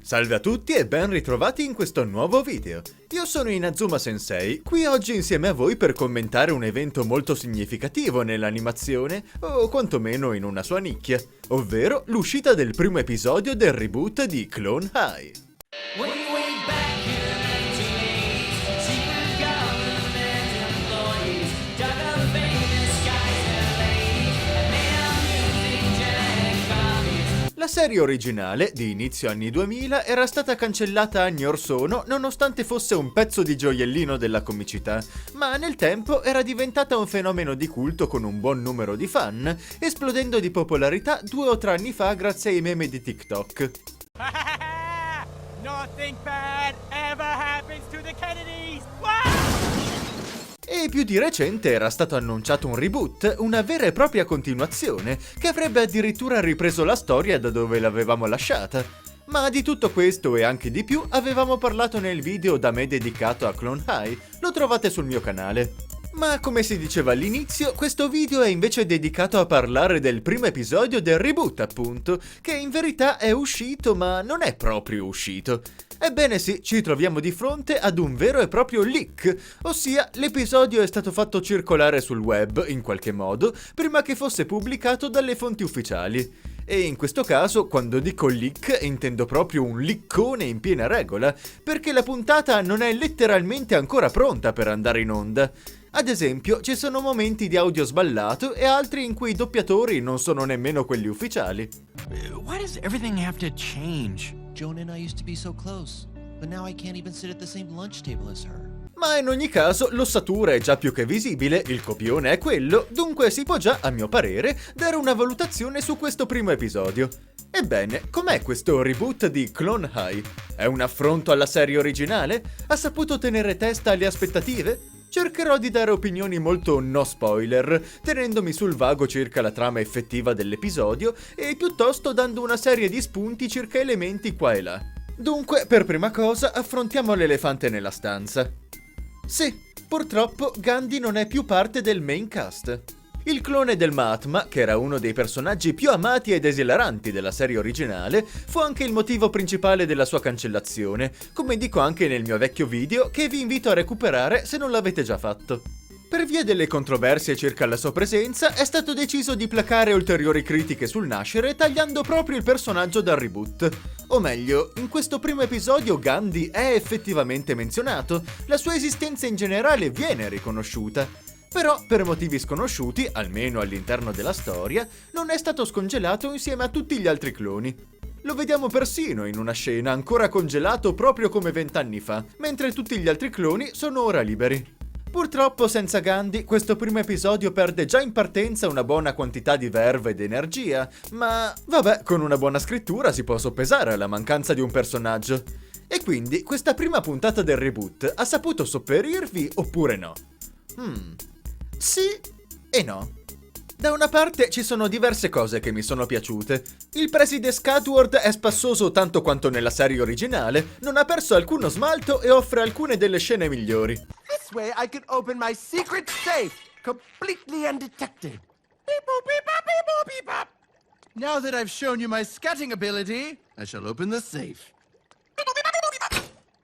Salve a tutti e ben ritrovati in questo nuovo video. Io sono Inazuma Sensei, qui oggi insieme a voi per commentare un evento molto significativo nell'animazione, o quantomeno in una sua nicchia, ovvero l'uscita del primo episodio del reboot di Clone High. La serie originale, di inizio anni 2000, era stata cancellata anni or sono nonostante fosse un pezzo di gioiellino della comicità, ma nel tempo era diventata un fenomeno di culto con un buon numero di fan, esplodendo di popolarità 2 o 3 anni fa grazie ai meme di TikTok. Nothing bad ever happens to the Kennedys! E più di recente era stato annunciato un reboot, una vera e propria continuazione, che avrebbe addirittura ripreso la storia da dove l'avevamo lasciata. Ma di tutto questo e anche di più avevamo parlato nel video da me dedicato a Clone High, lo trovate sul mio canale. Ma come si diceva all'inizio, questo video è invece dedicato a parlare del primo episodio del reboot, appunto, che in verità è uscito ma non è proprio uscito. Ebbene sì, ci troviamo di fronte ad un vero e proprio leak, ossia l'episodio è stato fatto circolare sul web, in qualche modo, prima che fosse pubblicato dalle fonti ufficiali. E in questo caso, quando dico leak, intendo proprio un leakone in piena regola, perché la puntata non è letteralmente ancora pronta per andare in onda. Ad esempio, ci sono momenti di audio sballato e altri in cui i doppiatori non sono nemmeno quelli ufficiali. Why does everything have to change? Jonah and I used to be so close, but now I can't even sit at the same lunch table as her. Ma in ogni caso, l'ossatura è già più che visibile, il copione è quello, dunque si può già, a mio parere, dare una valutazione su questo primo episodio. Ebbene, com'è questo reboot di Clone High? È un affronto alla serie originale? Ha saputo tenere testa alle aspettative? Cercherò di dare opinioni molto no spoiler, tenendomi sul vago circa la trama effettiva dell'episodio e piuttosto dando una serie di spunti circa elementi qua e là. Dunque, per prima cosa, affrontiamo l'elefante nella stanza. Sì, purtroppo Gandhi non è più parte del main cast. Il clone del Mahatma, che era uno dei personaggi più amati ed esilaranti della serie originale, fu anche il motivo principale della sua cancellazione, come dico anche nel mio vecchio video che vi invito a recuperare se non l'avete già fatto. Per via delle controversie circa la sua presenza, è stato deciso di placare ulteriori critiche sul nascere tagliando proprio il personaggio dal reboot. O meglio, in questo primo episodio Gandhi è effettivamente menzionato, la sua esistenza in generale viene riconosciuta. Però, per motivi sconosciuti, almeno all'interno della storia, non è stato scongelato insieme a tutti gli altri cloni. Lo vediamo persino in una scena ancora congelato proprio come 20 anni fa, mentre tutti gli altri cloni sono ora liberi. Purtroppo senza Gandhi questo primo episodio perde già in partenza una buona quantità di verve ed energia, ma vabbè, con una buona scrittura si può soppesare la mancanza di un personaggio. E quindi questa prima puntata del reboot ha saputo sopperirvi oppure no? Sì e no. Da una parte ci sono diverse cose che mi sono piaciute. Il preside Scatward è spassoso tanto quanto nella serie originale, non ha perso alcuno smalto e offre alcune delle scene migliori. This way I can open my secret safe, completely undetected. Beep boop beep bop beep boop beep bop. Now that I've shown you my scatting ability, I shall open the safe.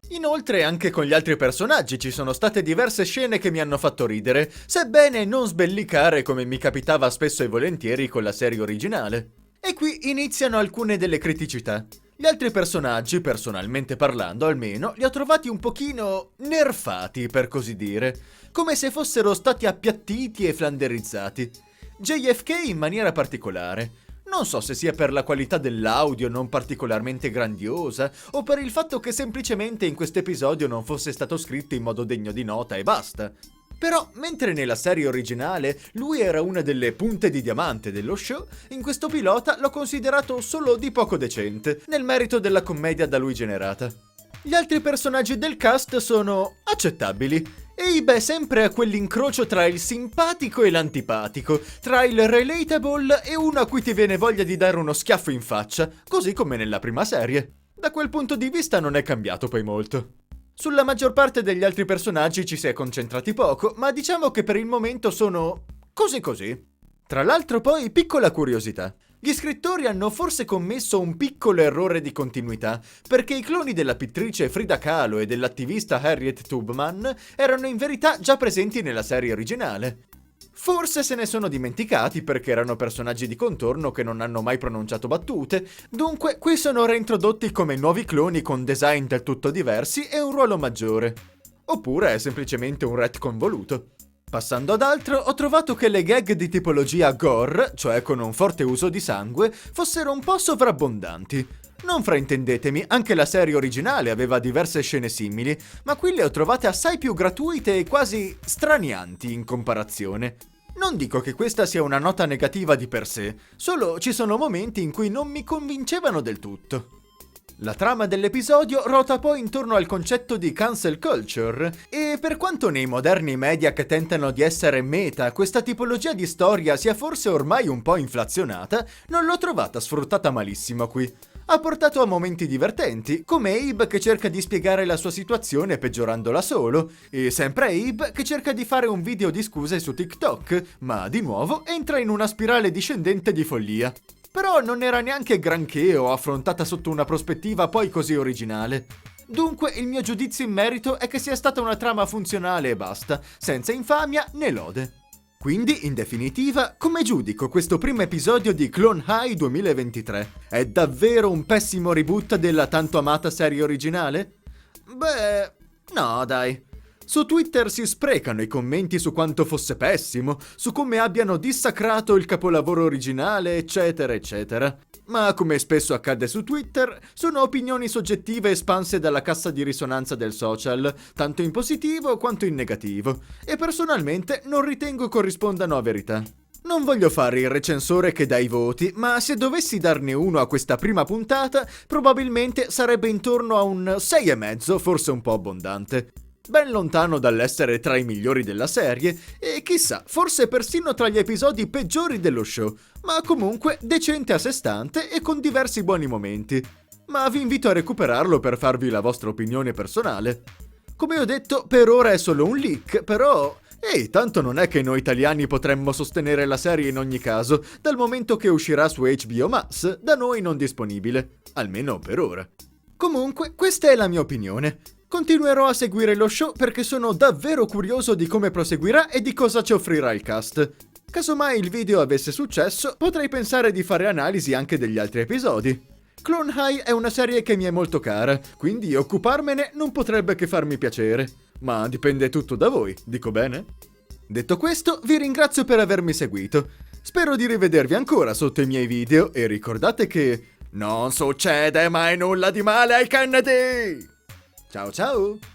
Inoltre anche con gli altri personaggi ci sono state diverse scene che mi hanno fatto ridere, sebbene non sbellicare come mi capitava spesso e volentieri con la serie originale. E qui iniziano alcune delle criticità. Gli altri personaggi, personalmente parlando almeno, li ho trovati un pochino nerfati, per così dire, come se fossero stati appiattiti e flanderizzati. JFK in maniera particolare. Non so se sia per la qualità dell'audio non particolarmente grandiosa o per il fatto che semplicemente in questo episodio non fosse stato scritto in modo degno di nota e basta. Però, mentre nella serie originale lui era una delle punte di diamante dello show, in questo pilota l'ho considerato solo di poco decente, nel merito della commedia da lui generata. Gli altri personaggi del cast sono accettabili. E beh, sempre a quell'incrocio tra il simpatico e l'antipatico, tra il relatable e uno a cui ti viene voglia di dare uno schiaffo in faccia, così come nella prima serie. Da quel punto di vista non è cambiato poi molto. Sulla maggior parte degli altri personaggi ci si è concentrati poco, ma diciamo che per il momento sono così così. Tra l'altro poi, piccola curiosità. Gli scrittori hanno forse commesso un piccolo errore di continuità, perché i cloni della pittrice Frida Kahlo e dell'attivista Harriet Tubman erano in verità già presenti nella serie originale. Forse se ne sono dimenticati perché erano personaggi di contorno che non hanno mai pronunciato battute, dunque qui sono reintrodotti come nuovi cloni con design del tutto diversi e un ruolo maggiore. Oppure è semplicemente un retcon voluto. Passando ad altro, ho trovato che le gag di tipologia gore, cioè con un forte uso di sangue, fossero un po' sovrabbondanti. Non fraintendetemi, anche la serie originale aveva diverse scene simili, ma qui le ho trovate assai più gratuite e quasi stranianti in comparazione. Non dico che questa sia una nota negativa di per sé, solo ci sono momenti in cui non mi convincevano del tutto. La trama dell'episodio ruota poi intorno al concetto di cancel culture e per quanto nei moderni media che tentano di essere meta questa tipologia di storia sia forse ormai un po' inflazionata, non l'ho trovata sfruttata malissimo qui. Ha portato a momenti divertenti, come Abe che cerca di spiegare la sua situazione peggiorandola solo, e sempre Abe che cerca di fare un video di scuse su TikTok, ma di nuovo entra in una spirale discendente di follia. Però non era neanche granché o affrontata sotto una prospettiva poi così originale. Dunque il mio giudizio in merito è che sia stata una trama funzionale e basta, senza infamia né lode. Quindi, in definitiva, come giudico questo primo episodio di Clone High 2023? È davvero un pessimo reboot della tanto amata serie originale? Beh, no dai. Su Twitter si sprecano i commenti su quanto fosse pessimo, su come abbiano dissacrato il capolavoro originale, eccetera, eccetera. Ma come spesso accade su Twitter, sono opinioni soggettive espanse dalla cassa di risonanza del social, tanto in positivo quanto in negativo, e personalmente non ritengo corrispondano a verità. Non voglio fare il recensore che dà i voti, ma se dovessi darne uno a questa prima puntata, probabilmente sarebbe intorno a un 6,5, forse un po' abbondante. Ben lontano dall'essere tra i migliori della serie, e chissà, forse persino tra gli episodi peggiori dello show, ma comunque decente a sé stante e con diversi buoni momenti. Ma vi invito a recuperarlo per farvi la vostra opinione personale. Come ho detto, per ora è solo un leak, però... Ehi, tanto non è che noi italiani potremmo sostenere la serie in ogni caso, dal momento che uscirà su HBO Max, da noi non disponibile. Almeno per ora. Comunque, questa è la mia opinione. Continuerò a seguire lo show perché sono davvero curioso di come proseguirà e di cosa ci offrirà il cast. Casomai il video avesse successo, potrei pensare di fare analisi anche degli altri episodi. Clone High è una serie che mi è molto cara, quindi occuparmene non potrebbe che farmi piacere. Ma dipende tutto da voi, dico bene? Detto questo, vi ringrazio per avermi seguito. Spero di rivedervi ancora sotto i miei video e ricordate che non succede mai nulla di male ai Kennedy! Ciao ciao!